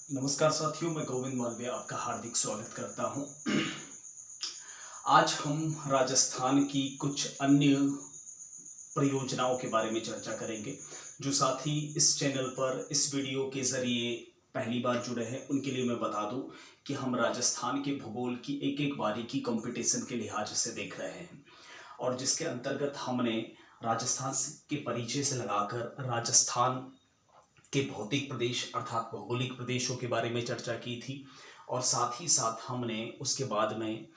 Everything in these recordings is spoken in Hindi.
नमस्कार साथियों, मैं गोविंद मालवीय आपका हार्दिक स्वागत करता हूं। आज हम राजस्थान की कुछ अन्य परियोजनाओं के बारे में चर्चा करेंगे। जो साथी इस चैनल पर इस वीडियो के ज़रिए पहली बार जुड़े हैं उनके लिए मैं बता दूं कि हम राजस्थान के भूगोल की एक एक बारीकी कंपटीशन के लिहाज से देख रहे हैं और जिसके अंतर्गत हमने राजस्थान के परिचय से लगाकर राजस्थान के भौतिक प्रदेश अर्थात भौगोलिक प्रदेशों के बारे में चर्चा की थी और साथ ही साथ हमने उसके बाद में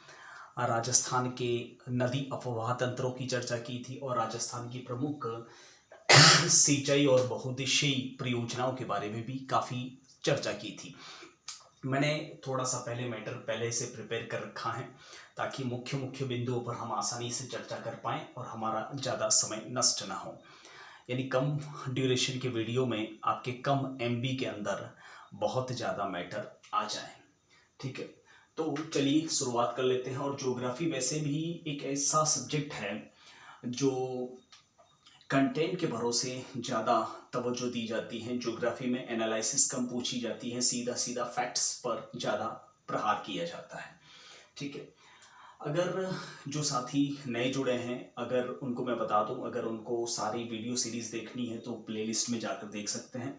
राजस्थान के नदी अपवाह तंत्रों की चर्चा की थी और राजस्थान की प्रमुख सिंचाई और बहुउद्देशीय परियोजनाओं के बारे में भी काफ़ी चर्चा की थी। मैंने थोड़ा सा मैटर पहले से प्रिपेयर कर रखा है ताकि मुख्य मुख्य बिंदुओं पर हम आसानी से चर्चा कर पाएँ और हमारा ज़्यादा समय नष्ट ना हो, यानी कम ड्यूरेशन के वीडियो में आपके कम एमबी के अंदर बहुत ज़्यादा मैटर आ जाए। ठीक है, तो चलिए शुरुआत कर लेते हैं। और ज्योग्राफी वैसे भी एक ऐसा सब्जेक्ट है जो कंटेंट के भरोसे ज़्यादा तवज्जो दी जाती है। ज्योग्राफी में एनालिसिस कम पूछी जाती है, सीधा सीधा फैक्ट्स पर ज़्यादा प्रहार किया जाता है। ठीक है, अगर जो साथी नए जुड़े हैं अगर उनको मैं बता दूं, अगर उनको सारी वीडियो सीरीज़ देखनी है तो प्लेलिस्ट में जाकर देख सकते हैं।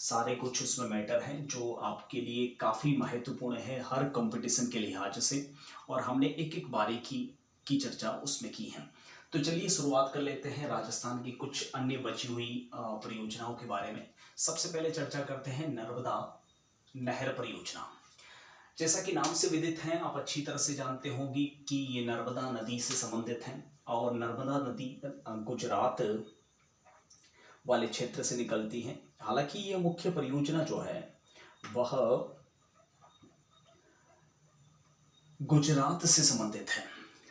सारे कुछ उसमें मैटर हैं जो आपके लिए काफ़ी महत्वपूर्ण है हर कंपटीशन के लिहाज से, और हमने एक एक बारीकी की चर्चा उसमें की है। तो चलिए शुरुआत कर लेते हैं राजस्थान की कुछ अन्य बची हुई परियोजनाओं के बारे में। सबसे पहले चर्चा करते हैं नर्मदा नहर परियोजना। जैसा कि नाम से विदित हैं, आप अच्छी तरह से जानते होंगे कि ये नर्मदा नदी से संबंधित हैं और नर्मदा नदी गुजरात वाले क्षेत्र से निकलती है। हालांकि ये मुख्य परियोजना जो है वह गुजरात से संबंधित है।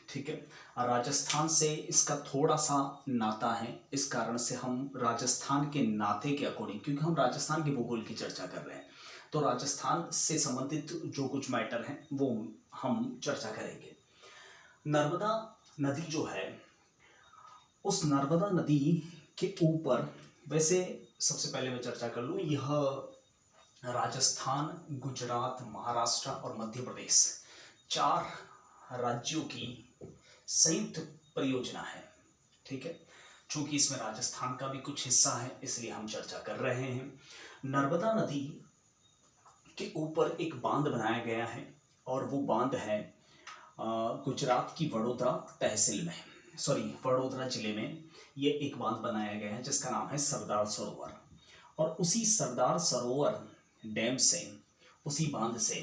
ठीक है, राजस्थान से इसका थोड़ा सा नाता है, इस कारण से हम राजस्थान के नाते के अकॉर्डिंग, क्योंकि हम राजस्थान के भूगोल की चर्चा कर रहे हैं तो राजस्थान से संबंधित जो कुछ मैटर हैं वो हम चर्चा करेंगे। नर्मदा नदी जो है, उस नर्मदा नदी के ऊपर, वैसे सबसे पहले मैं चर्चा कर लूँ, यह राजस्थान, गुजरात, महाराष्ट्र और मध्य प्रदेश 4 राज्यों की संयुक्त परियोजना है। ठीक है, चूंकि इसमें राजस्थान का भी कुछ हिस्सा है इसलिए हम चर्चा कर रहे हैं। नर्मदा नदी के ऊपर एक बांध बनाया गया है और वो बांध है गुजरात की वडोदरा तहसील में, वडोदरा जिले में ये एक बांध बनाया गया है जिसका नाम है सरदार सरोवर। और उसी सरदार सरोवर डैम से, उसी बांध से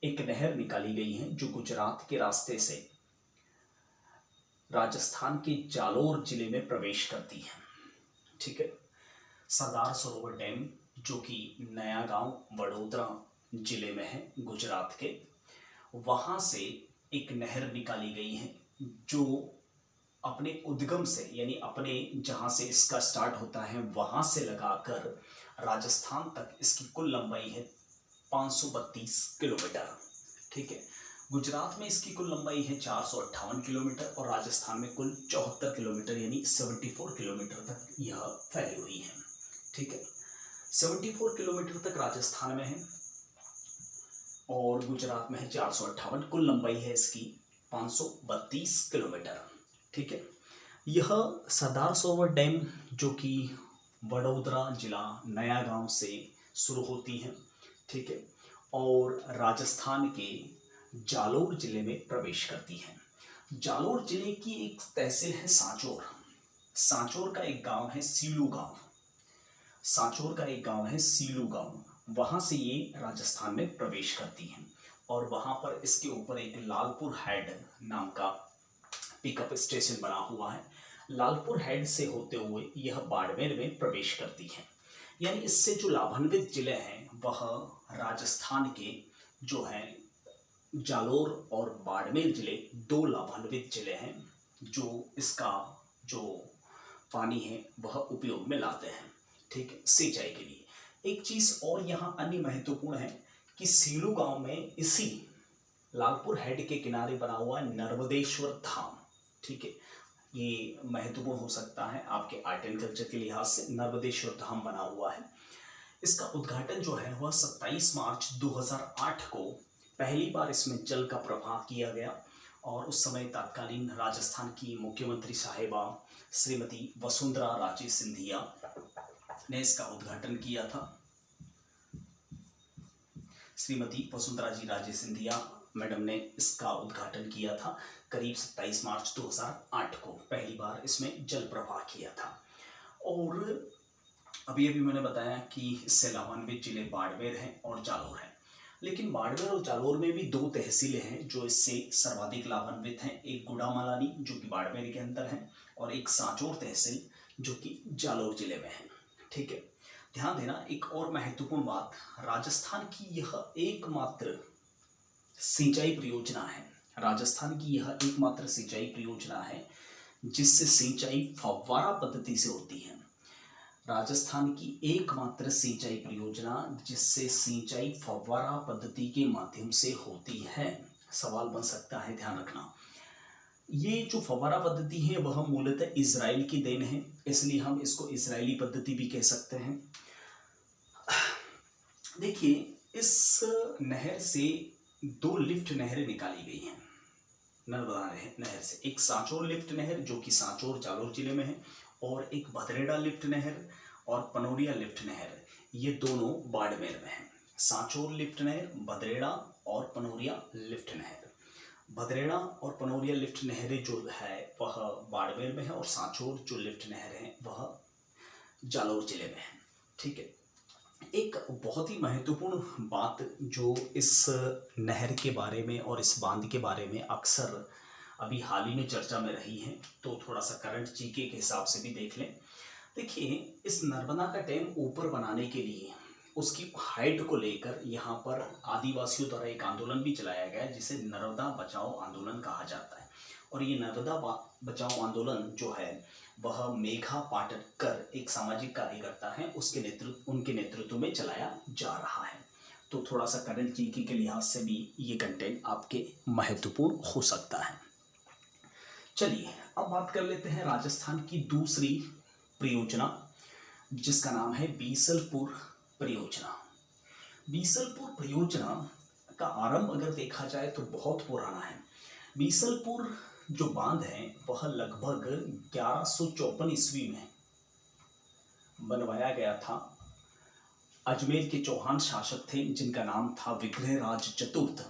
एक नहर निकाली गई है जो गुजरात के रास्ते से राजस्थान के जालोर जिले में प्रवेश करती है। ठीक है, सरदार सरोवर डैम जो कि नया गांव वडोदरा जिले में है गुजरात के, वहाँ से एक नहर निकाली गई है जो अपने उद्गम से, यानी अपने जहाँ से इसका स्टार्ट होता है वहाँ से लगाकर राजस्थान तक इसकी कुल लंबाई है 532 किलोमीटर। ठीक है, गुजरात में इसकी कुल लंबाई है 458 किलोमीटर और राजस्थान में कुल 74 किलोमीटर यानी 74 किलोमीटर तक यह फैली हुई है। ठीक है, 74 किलोमीटर तक राजस्थान में है और गुजरात में है 458, कुल लंबाई है इसकी 532 किलोमीटर। ठीक है, यह सरदार सरोवर डैम जो कि वडोदरा जिला नया गांव से शुरू होती है। ठीक है, और राजस्थान के जालोर जिले में प्रवेश करती है। जालोर जिले की एक तहसील है सांचौर। सांचौर का एक गांव है सीलू गांव। सांचौर का एक गांव है सीलू गांव, वहां से ये राजस्थान में प्रवेश करती हैं और वहां पर इसके ऊपर एक लालपुर हेड नाम का पिकअप स्टेशन बना हुआ है। लालपुर हेड से होते हुए यह बाड़मेर में प्रवेश करती है। यानी इससे जो लाभान्वित जिले हैं वह राजस्थान के जो हैं जालोर और बाड़मेर जिले 2 लाभान्वित जिले हैं जो इसका जो पानी है वह उपयोग में लाते हैं। ठीक है, सिंचाई के लिए। एक चीज़ और यहाँ अन्य महत्वपूर्ण है कि सीलू गांव में इसी लालपुर हेड के किनारे बना हुआ है नर्मदेश्वर धाम। ठीक है, ये महत्वपूर्ण हो सकता है आपके आर्ट एंड कल्चर के लिहाज से। नर्मदेश्वर धाम बना हुआ है, इसका उद्घाटन जो है वह 27 मार्च 2008 को पहली बार इसमें जल का प्रवाह किया गया और उस समय तत्कालीन राजस्थान की मुख्यमंत्री साहिबा श्रीमती वसुंधरा राजे सिंधिया ने इसका उद्घाटन किया था। श्रीमती वसुंधरा जी राजे सिंधिया मैडम ने इसका उद्घाटन किया था करीब 27 मार्च 2008 को पहली बार इसमें जल प्रवाह किया था। और अभी मैंने बताया कि इससे लाभान्वित जिले बाड़मेर हैं और जालोर हैं, लेकिन बाड़मेर और जालोर में भी दो तहसीलें हैं जो इससे सर्वाधिक लाभान्वित हैं। एक गुड़ामालानी जो कि बाड़मेर के अंदर है और एक सांचौर तहसील जो कि जालोर जिले में है। ठीक है, ध्यान देना एक और महत्वपूर्ण बात, राजस्थान की यह एकमात्र सिंचाई परियोजना है, राजस्थान की यह एकमात्र सिंचाई परियोजना है जिससे सिंचाई फव्वारा पद्धति से होती है। राजस्थान की एकमात्र सिंचाई परियोजना जिससे सिंचाई फव्वारा पद्धति के माध्यम से होती है। सवाल बन सकता है, ध्यान रखना, ये जो फव्वारा पद्धति है वह मूलतः इजराइल की देन है, इसलिए हम इसको इजरायली पद्धति भी कह सकते हैं। देखिए, इस नहर से दो लिफ्ट नहरें निकाली गई हैं नर्मदा नहर से, एक सांचौर लिफ्ट नहर जो कि सांचौर जालोर जिले में है और एक भदरेड़ा लिफ्ट नहर और पनोरिया लिफ्ट नहर, ये दोनों बाड़मेर में हैं। सांचौर लिफ्ट नहर, भदरेड़ा और पनोरिया लिफ्ट नहर। भदरेड़ा और पनोरिया लिफ्ट नहरें जो है वह बाड़मेर में है और सांचौर जो लिफ्ट नहर है वह जालोर जिले में है। ठीक है, एक बहुत ही महत्वपूर्ण बात जो इस नहर के बारे में और इस बांध के बारे में अक्सर अभी हाल ही में चर्चा में रही है, तो थोड़ा सा करंट जीके के हिसाब से भी देख लें। देखिए, इस नर्मदा का डैम ऊपर बनाने के लिए उसकी हाइट को लेकर यहाँ पर आदिवासियों द्वारा एक आंदोलन भी चलाया गया है जिसे नर्मदा बचाओ आंदोलन कहा जाता है। और ये नर्मदा बचाओ आंदोलन जो है वह मेघा पाटकर एक सामाजिक कार्यकर्ता है, उनके नेतृत्व में चलाया जा रहा है। तो थोड़ा सा करंट जीके के लिहाज से भी ये कंटेंट आपके महत्वपूर्ण हो सकता है। चलिए अब बात कर लेते हैं राजस्थान की दूसरी परियोजना जिसका नाम है बीसलपुर परियोजना। बीसलपुर परियोजना का आरंभ अगर देखा जाए तो बहुत पुराना है। बीसलपुर जो बांध है वह लगभग 1154 ईस्वी में बनवाया गया था। अजमेर के चौहान शासक थे जिनका नाम था विग्रहराज चतुर्थ।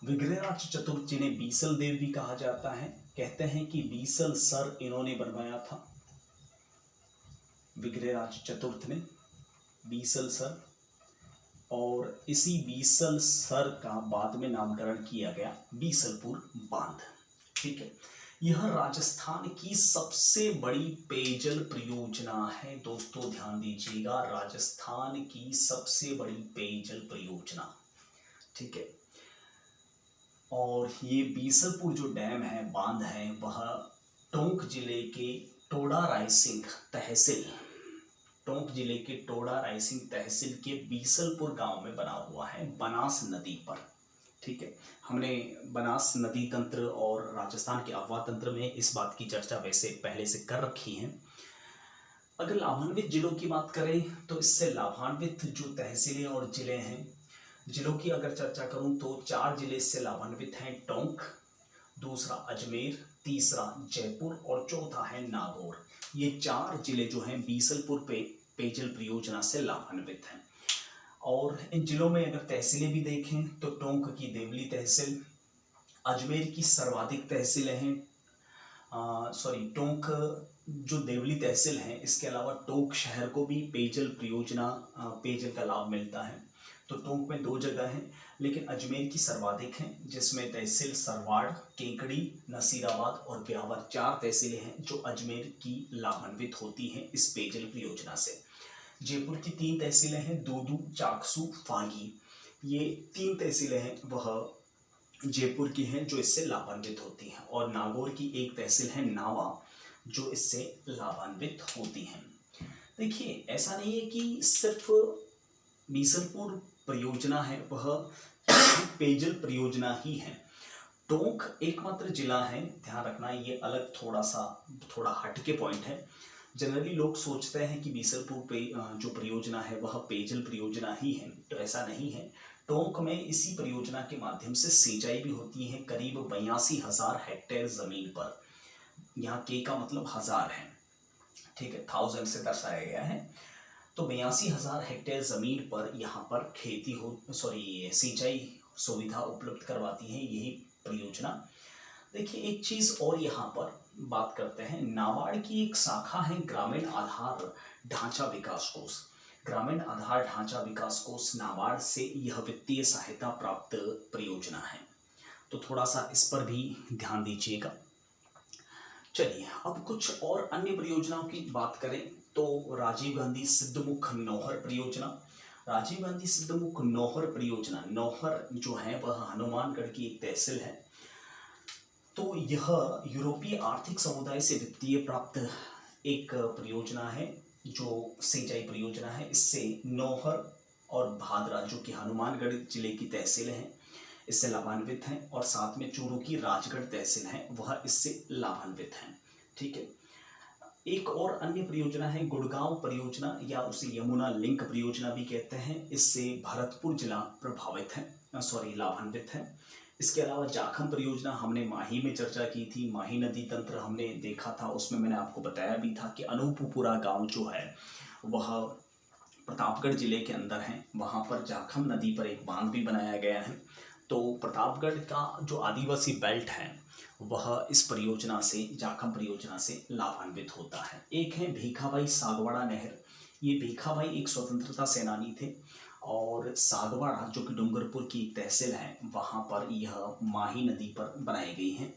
विग्रहराज चतुर्थ जिन्हें बीसल देव भी कहा जाता है, कहते हैं कि बीसल सर इन्होंने बनवाया था। विग्रहराज चतुर्थ ने बीसल सर, और इसी बीसल सर का बाद में नामकरण किया गया बीसलपुर बांध। ठीक है, यह राजस्थान की सबसे बड़ी पेयजल परियोजना है। दोस्तों ध्यान दीजिएगा, राजस्थान की सबसे बड़ी पेयजल परियोजना। ठीक है, और ये बीसलपुर जो डैम है, बांध है, वह टोंक जिले के टोडा रायसिंह तहसील, टोंक जिले के टोडा रायसिंह तहसील के बीसलपुर गांव में बना हुआ है, बनास नदी पर। ठीक है, हमने बनास नदी तंत्र और राजस्थान के अफवाह तंत्र में इस बात की चर्चा वैसे पहले से कर रखी है। अगर लाभान्वित जिलों की बात करें तो इससे लाभान्वित जो तहसीलें और जिले हैं, जिलों की अगर चर्चा करूं तो 4 जिले इससे लाभान्वित हैं। टोंक, दूसरा अजमेर, तीसरा जयपुर और चौथा है नागौर। ये 4 जिले जो हैं बीसलपुर पेयजल परियोजना से लाभान्वित हैं। और इन जिलों में अगर तहसीलें भी देखें तो टोंक की देवली तहसील, अजमेर की सर्वाधिक तहसीलें हैं, टोंक जो देवली तहसील है, इसके अलावा टोंक शहर को भी पेयजल परियोजना पेयजल का लाभ मिलता है। तो टोंक में 2 जगह हैं, लेकिन अजमेर की सर्वाधिक हैं जिसमें तहसील सरवाड़, केकड़ी, नसीराबाद और ब्यावर 4 तहसीलें हैं जो अजमेर की लाभान्वित होती हैं इस पेयजल परियोजना से। जयपुर की 3 तहसीलें हैं, दूदू, चाकसू, फागी। ये 3 तहसीलें हैं वह जयपुर की हैं जो इससे लाभान्वित होती हैं, और नागौर की एक तहसील है नावा जो इससे लाभान्वित होती हैं। देखिए, ऐसा नहीं है कि सिर्फ बीसलपुर परियोजना है वह पेयजल परियोजना ही है। टोंक एकमात्र जिला है, ध्यान रखना, ये अलग थोड़ा हट के पॉइंट है। जनरली लोग सोचते हैं कि बीसलपुर पे जो परियोजना है वह पेयजल परियोजना ही है, तो ऐसा नहीं है। टोंक में इसी परियोजना के माध्यम से सिंचाई भी होती है करीब 82,000 हेक्टेयर ज़मीन पर। यहाँ के का मतलब हजार है, ठीक है, 1000 से दर्शाया गया है। तो 82,000 हेक्टेयर ज़मीन पर यहाँ पर सिंचाई सुविधा उपलब्ध करवाती है यही परियोजना। देखिए एक चीज़ और यहाँ पर बात करते हैं, नाबार्ड की एक शाखा है ग्रामीण आधार ढांचा विकास कोष। ग्रामीण आधार ढांचा विकास कोष नाबार्ड से यह वित्तीय सहायता प्राप्त परियोजना है, तो थोड़ा सा इस पर भी ध्यान दीजिएगा। चलिए अब कुछ और अन्य परियोजनाओं की बात करें तो राजीव गांधी सिद्धमुख नौहर परियोजना। राजीव गांधी सिद्धमुख नौहर परियोजना, नौहर जो है वह हनुमानगढ़ की एक तहसील है। तो यह यूरोपीय आर्थिक समुदाय से वित्तीय प्राप्त एक परियोजना है जो सिंचाई परियोजना है। इससे नौहर और भादरा जो कि हनुमानगढ़ जिले की तहसील हैं इससे लाभान्वित हैं, और साथ में चूरू की राजगढ़ तहसील है वह इससे लाभान्वित हैं, ठीक है। एक और अन्य परियोजना है गुड़गांव परियोजना या उसे यमुना लिंक परियोजना भी कहते हैं। इससे भरतपुर जिला प्रभावित है, लाभान्वित है। इसके अलावा जाखम परियोजना हमने माही में चर्चा की थी, माही नदी तंत्र हमने देखा था, उसमें मैंने आपको बताया भी था कि अनूपपुरा गांव जो है वह प्रतापगढ़ जिले के अंदर है। वहाँ पर जाखम नदी पर एक बांध भी बनाया गया है। तो प्रतापगढ़ का जो आदिवासी बेल्ट है वह इस परियोजना से, जाखम परियोजना से लाभान्वित होता है। एक है भीखाबाई सागवाड़ा नहर। ये भीखाबाई एक स्वतंत्रता सेनानी थे, और सागवाड़ा जो कि डूंगरपुर की तहसील है वहाँ पर यह माही नदी पर बनाई गई है,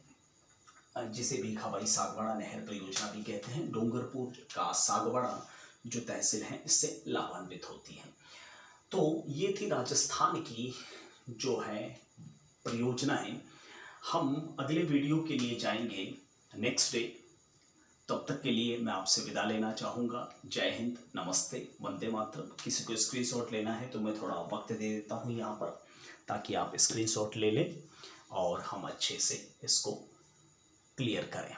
जिसे भीखाबाई सागवाड़ा नहर परियोजना भी कहते हैं। डूंगरपुर का सागवाड़ा जो तहसील है इससे लाभान्वित होती है। तो ये थी राजस्थान की जो है परियोजनाएं। हम अगले वीडियो के लिए जाएंगे नेक्स्ट डे। तब तक के लिए मैं आपसे विदा लेना चाहूँगा। जय हिंद, नमस्ते, वंदे मातरम। किसी को स्क्रीनशॉट लेना है तो मैं थोड़ा वक्त दे देता हूँ यहाँ पर, ताकि आप स्क्रीनशॉट ले लें और हम अच्छे से इसको क्लियर करें।